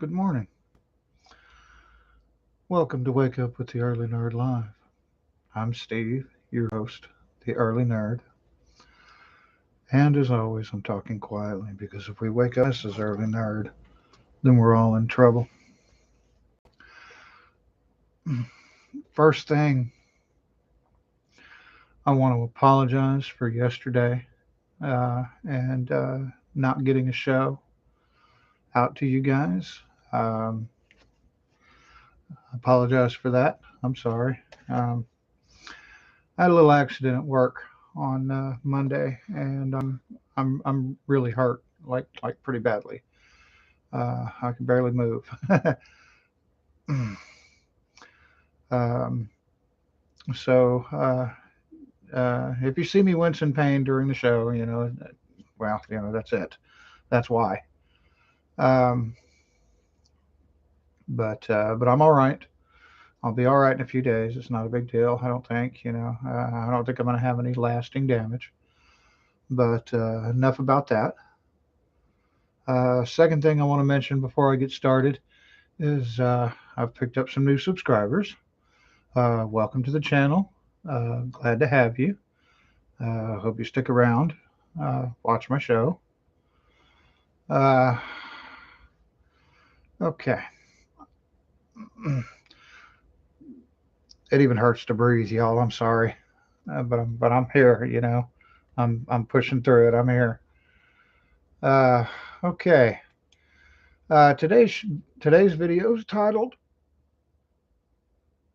Good morning. Welcome to Wake Up with the Early Nerd Live. I'm Steve, your host, the Early Nerd. And as always, I'm talking quietly because if we wake up this as Early Nerd, then we're all in trouble. First thing, I want to apologize for yesterday and not getting a show out to you guys. Um, I apologize for that. I'm sorry. Um, I had a little accident at work on Monday, and I'm really hurt, like pretty badly. I can barely move. um, so if you see me wince in pain during the show, well, that's it. That's why. Um, but I'm all right. I'll be all right in a few days. It's not a big deal. I don't think. I don't think I'm going to have any lasting damage. But enough about that. Second thing I want to mention before I get started is I've picked up some new subscribers. Welcome to the channel. Glad to have you. Hope you stick around. Watch my show. Uh, okay. It even hurts to breathe, y'all. I'm sorry, but I'm here. I'm pushing through it. I'm here. Uh, okay. Today's video is titled.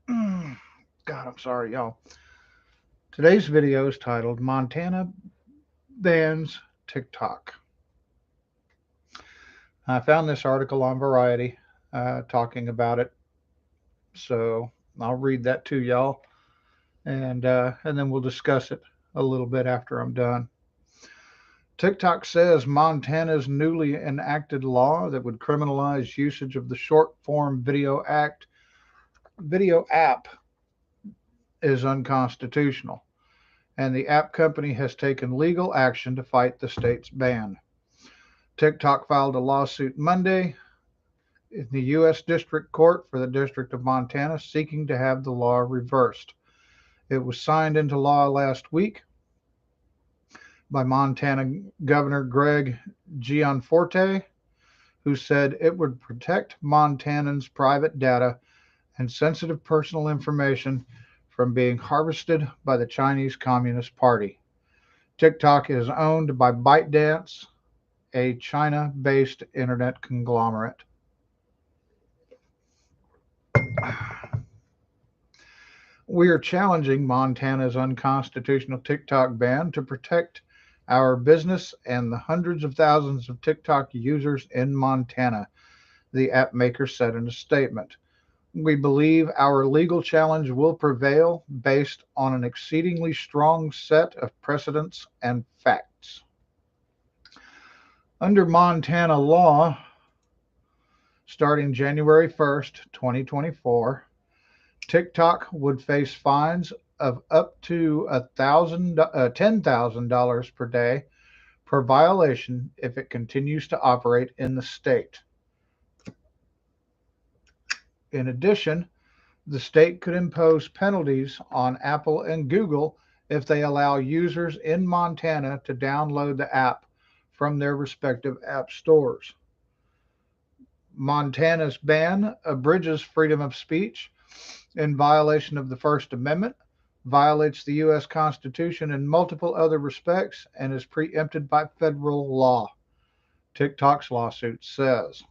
God, I'm sorry, y'all. Today's video is titled Montana bans TikTok. I found this article on Variety talking about it, so I'll read that to y'all, and then we'll discuss it a little bit after I'm done. TikTok says Montana's newly enacted law that would criminalize usage of the short form video app is unconstitutional, and the app company has taken legal action to fight the state's ban. TikTok filed a lawsuit Monday in the U.S. District Court for the District of Montana seeking to have the law reversed. It was signed into law last week by Montana Governor Greg Gianforte, who said it would protect Montanans' private data and sensitive personal information from being harvested by the Chinese Communist Party. TikTok is owned by ByteDance, a China-based internet conglomerate. We are challenging Montana's unconstitutional TikTok ban to protect our business and the hundreds of thousands of TikTok users in Montana, the app maker said in a statement. We believe our legal challenge will prevail based on an exceedingly strong set of precedents and facts. Under Montana law, starting January 1st, 2024, TikTok would face fines of up to $10,000 per day per violation if it continues to operate in the state. In addition, the state could impose penalties on Apple and Google if they allow users in Montana to download the app from their respective app stores. Montana's ban abridges freedom of speech in violation of the First Amendment, violates the U.S. Constitution in multiple other respects, and is preempted by federal law, TikTok's lawsuit says.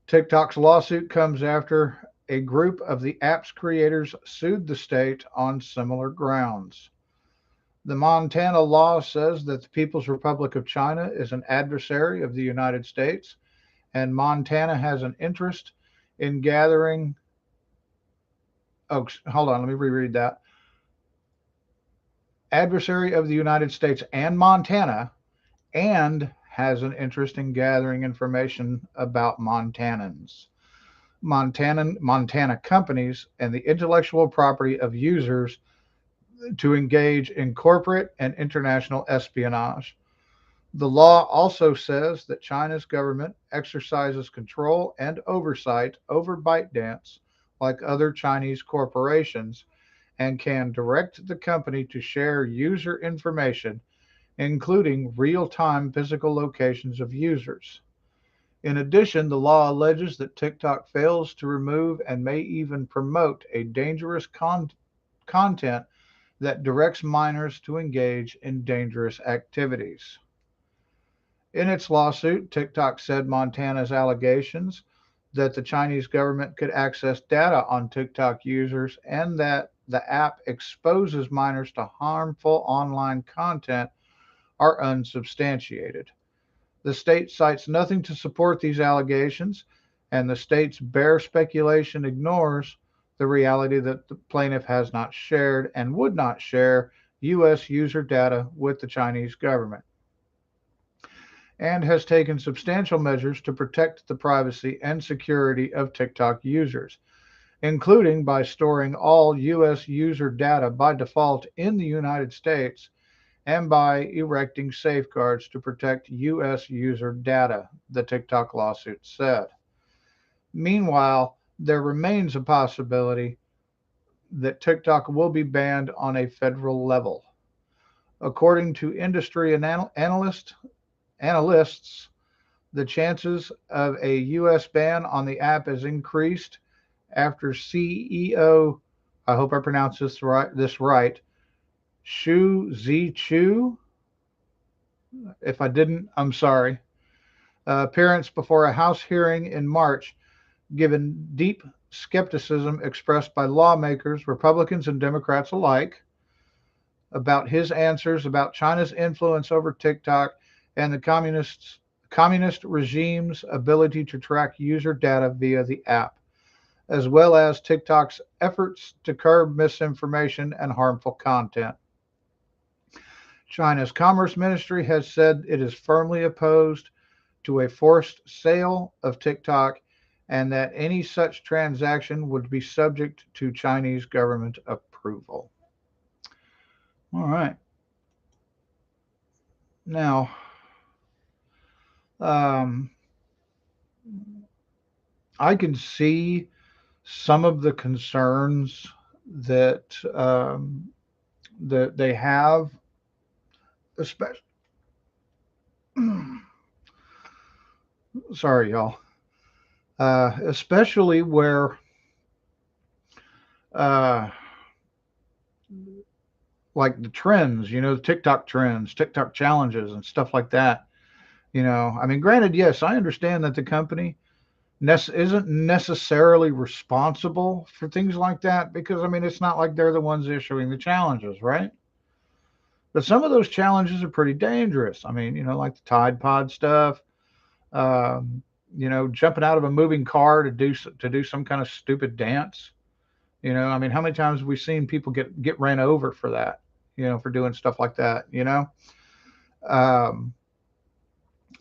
TikTok's lawsuit comes after a group of the app's creators sued the state on similar grounds. The Montana law says that the People's Republic of China is an adversary of the United States, and Montana has an interest in gathering. Oh, hold on, let me reread that. Adversary of the United States and Montana, and has an interest in gathering information about Montanans, Montana companies, and the intellectual property of users to engage in corporate and international espionage. The law also says that China's government exercises control and oversight over ByteDance like other Chinese corporations and can direct the company to share user information, including real time physical locations of users. In addition, the law alleges that TikTok fails to remove and may even promote a dangerous content that directs minors to engage in dangerous activities. In its lawsuit, TikTok said Montana's allegations that the Chinese government could access data on TikTok users and that the app exposes minors to harmful online content are unsubstantiated. The state cites nothing to support these allegations, and the state's bare speculation ignores the reality that the plaintiff has not shared and would not share U.S. user data with the Chinese government, and has taken substantial measures to protect the privacy and security of TikTok users, including by storing all U.S. user data by default in the United States and by erecting safeguards to protect U.S. user data, the TikTok lawsuit said. Meanwhile, there remains a possibility that TikTok will be banned on a federal level. According to industry analysts, the chances of a U.S. ban on the app is increased after CEO, I hope I pronounced this right, Shu Zichu, if I didn't, I'm sorry, appearance before a House hearing in March, given deep skepticism expressed by lawmakers, Republicans and Democrats alike, about his answers about China's influence over TikTok and the communist regime's ability to track user data via the app, as well as TikTok's efforts to curb misinformation and harmful content. China's Commerce Ministry has said it is firmly opposed to a forced sale of TikTok and that any such transaction would be subject to Chinese government approval. All right. Now, um, I can see some of the concerns that they have, especially. Sorry, y'all. Especially where uh, like the trends, the TikTok trends, TikTok challenges, and stuff like that. I mean, granted, yes, I understand that the company isn't necessarily responsible for things like that because, I mean, it's not like they're the ones issuing the challenges, right? But some of those challenges are pretty dangerous. I mean, like the Tide Pod stuff, jumping out of a moving car to do some kind of stupid dance. I mean, how many times have we seen people get ran over for that? For doing stuff like that. Um,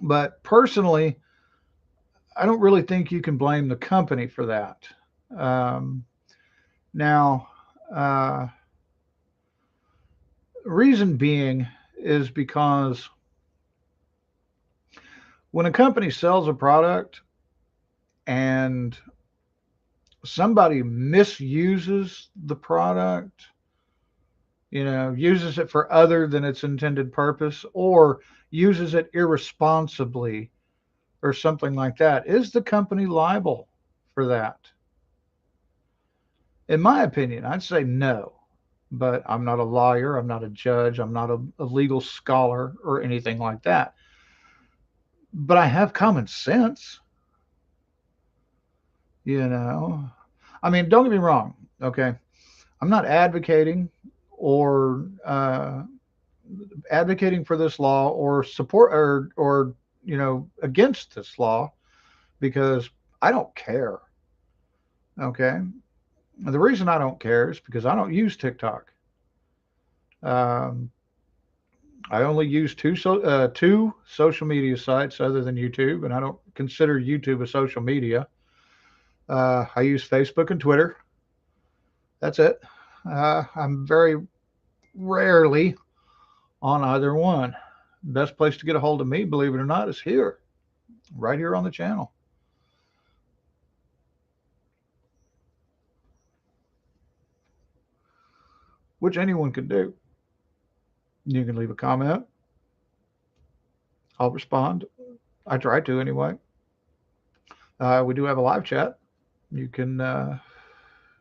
but personally, I don't really think you can blame the company for that. Um, now, uh, reason being is because when a company sells a product and somebody misuses the product, uses it for other than its intended purpose or uses it irresponsibly or something like that, is the company liable for that? In my opinion, I'd say no, but I'm not a lawyer, I'm not a judge, I'm not a legal scholar or anything like that. But I have common sense, you know. I mean, don't get me wrong, okay? I'm not or advocating for this law or support or against this law because I don't care. Okay, the reason I don't care is because I don't use TikTok. Um, I only use two social media sites other than YouTube, and I don't consider YouTube a social media. I use Facebook and Twitter. That's it. I'm very rarely on either one. best place to get a hold of me, believe it or not, is here, right here on the channel. Which anyone can do. You can leave a comment. I'll respond. I try to anyway. We do have a live chat. You can,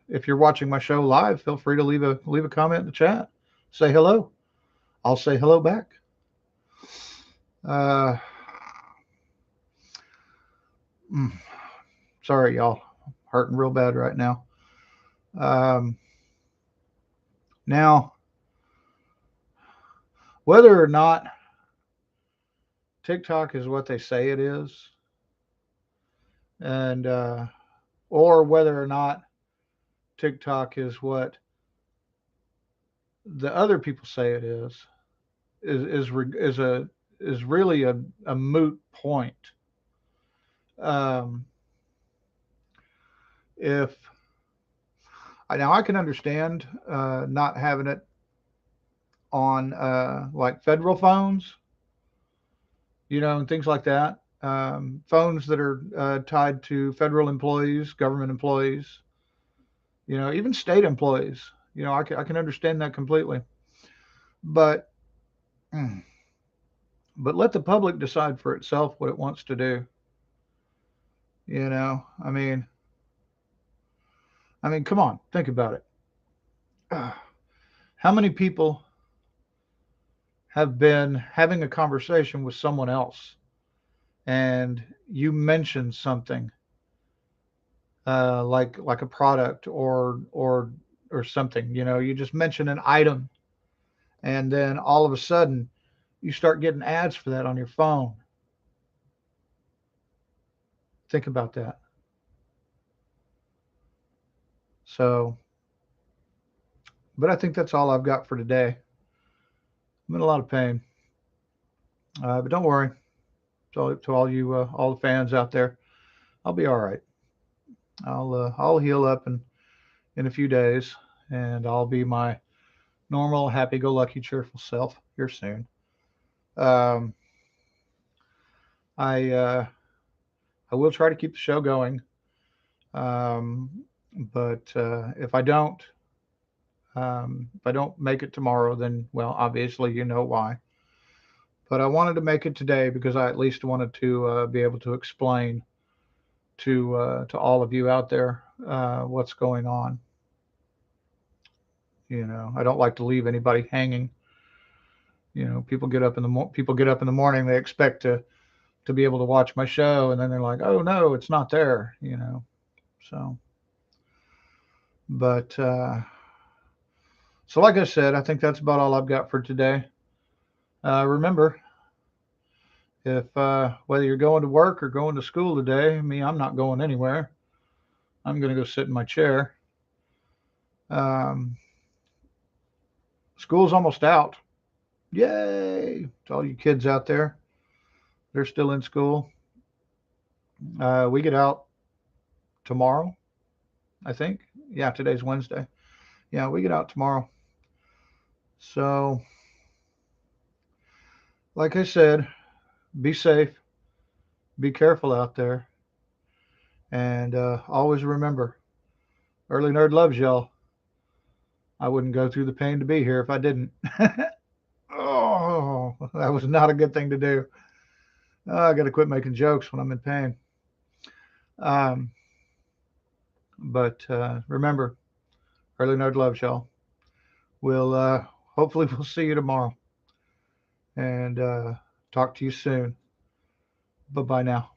if you're watching my show live, feel free to leave a comment in the chat. Say hello. I'll say hello back. Uh, Sorry, y'all. Hurting real bad right now. Now, whether or not TikTok is what they say it is, and or whether or not TikTok is what the other people say it is really a moot point. If now I can understand not having it on like federal phones, and things like that. Phones that are tied to federal employees, government employees, even state employees. I can understand that completely. But let the public decide for itself what it wants to do. I mean, come on, think about it. How many people have been having a conversation with someone else and you mention something like a product or something, you just mention an item, and then all of a sudden you start getting ads for that on your phone. Think about that. So, but I think that's all I've got for today. I'm in a lot of pain, but don't worry. To all you all the fans out there, I'll be all right. I'll heal up in a few days, and I'll be my normal, happy-go-lucky, cheerful self here soon. Um, I will try to keep the show going, but if I don't make it tomorrow, then well, obviously you know why. But I wanted to make it today because I at least wanted to be able to explain to all of you out there what's going on. I don't like to leave anybody hanging. People get up in the morning, they expect to be able to watch my show, and then they're like, oh no, it's not there. So, but so like I said, I think that's about all I've got for today. Remember, if whether you're going to work or going to school today, I'm not going anywhere. I'm going to go sit in my chair. School's almost out. Yay! To all you kids out there, they're still in school. We get out tomorrow, I think. Yeah, today's Wednesday. Yeah, we get out tomorrow. So, like I said, be safe, be careful out there, and always remember, Early Nerd loves y'all. I wouldn't go through the pain to be here if I didn't. Oh, that was not a good thing to do. I got to quit making jokes when I'm in pain. But remember, Early Nerd loves y'all. We'll hopefully we'll see you tomorrow, and talk to you soon. Bye bye now.